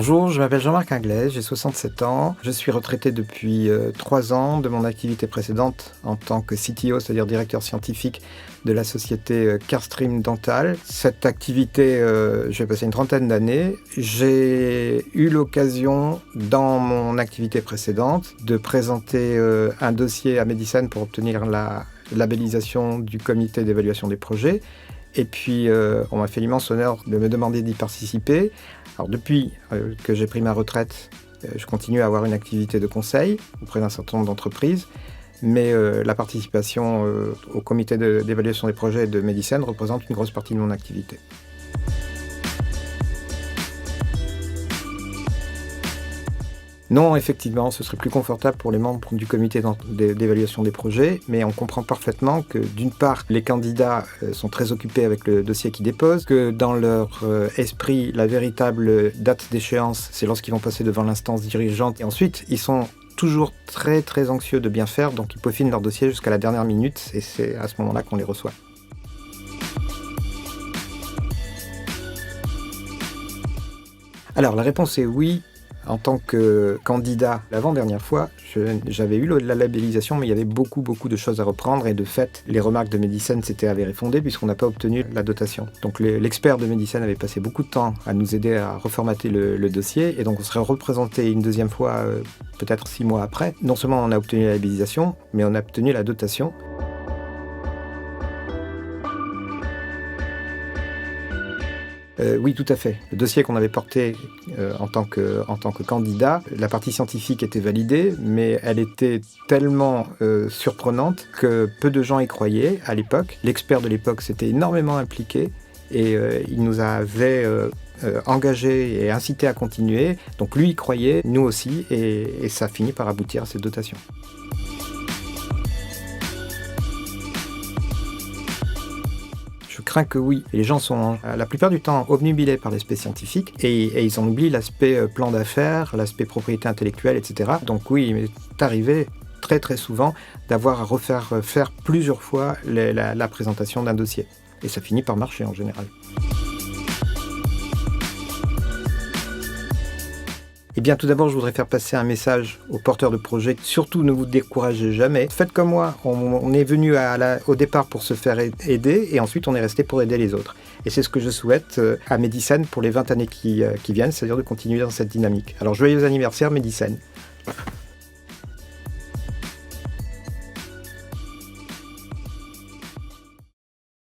Bonjour, je m'appelle Jean-Marc Ingles, j'ai 67 ans. Je suis retraité depuis 3 ans de mon activité précédente en tant que CTO, c'est-à-dire directeur scientifique de la société Carestream Dental. Cette activité, j'ai passé une trentaine d'années. J'ai eu l'occasion, dans mon activité précédente, de présenter un dossier à Medicine pour obtenir la labellisation du comité d'évaluation des projets. Et puis, on m'a fait l'immense honneur de me demander d'y participer. Alors, depuis que j'ai pris ma retraite, je continue à avoir une activité de conseil auprès d'un certain nombre d'entreprises. Mais la participation au comité d'évaluation des projets de Medicine représente une grosse partie de mon activité. Non, effectivement, ce serait plus confortable pour les membres du comité d'évaluation des projets, mais on comprend parfaitement que, d'une part, les candidats sont très occupés avec le dossier qu'ils déposent, que dans leur esprit, la véritable date d'échéance, c'est lorsqu'ils vont passer devant l'instance dirigeante. Et ensuite, ils sont toujours très très anxieux de bien faire, donc ils peaufinent leur dossier jusqu'à la dernière minute, et c'est à ce moment-là qu'on les reçoit. Alors, la réponse est oui. En tant que candidat, l'avant-dernière fois, j'avais eu la labellisation, mais il y avait beaucoup de choses à reprendre. Et de fait, les remarques de Medicine s'étaient avérées fondées puisqu'on n'a pas obtenu la dotation. Donc l'expert de Medicine avait passé beaucoup de temps à nous aider à reformater le dossier. Et donc on serait représenté une deuxième fois, peut-être 6 mois après. Non seulement on a obtenu la labellisation, mais on a obtenu la dotation. Oui, tout à fait. Le dossier qu'on avait porté en tant que candidat, la partie scientifique était validée, mais elle était tellement surprenante que peu de gens y croyaient à l'époque. L'expert de l'époque s'était énormément impliqué et il nous avait engagés et incités à continuer. Donc lui y croyait, nous aussi, et ça finit par aboutir à cette dotation. Je crains que oui. Les gens sont la plupart du temps obnubilés par l'aspect scientifique et ils en oublient l'aspect plan d'affaires, l'aspect propriété intellectuelle, etc. Donc oui, il m'est arrivé très très souvent d'avoir à faire plusieurs fois la présentation d'un dossier. Et ça finit par marcher en général. Eh bien, tout d'abord, je voudrais faire passer un message aux porteurs de projets. Surtout, ne vous découragez jamais. Faites comme moi. On est venu au départ pour se faire aider et ensuite, on est resté pour aider les autres. Et c'est ce que je souhaite à Medicine pour les 20 années qui viennent, c'est-à-dire de continuer dans cette dynamique. Alors, joyeux anniversaire, Medicine.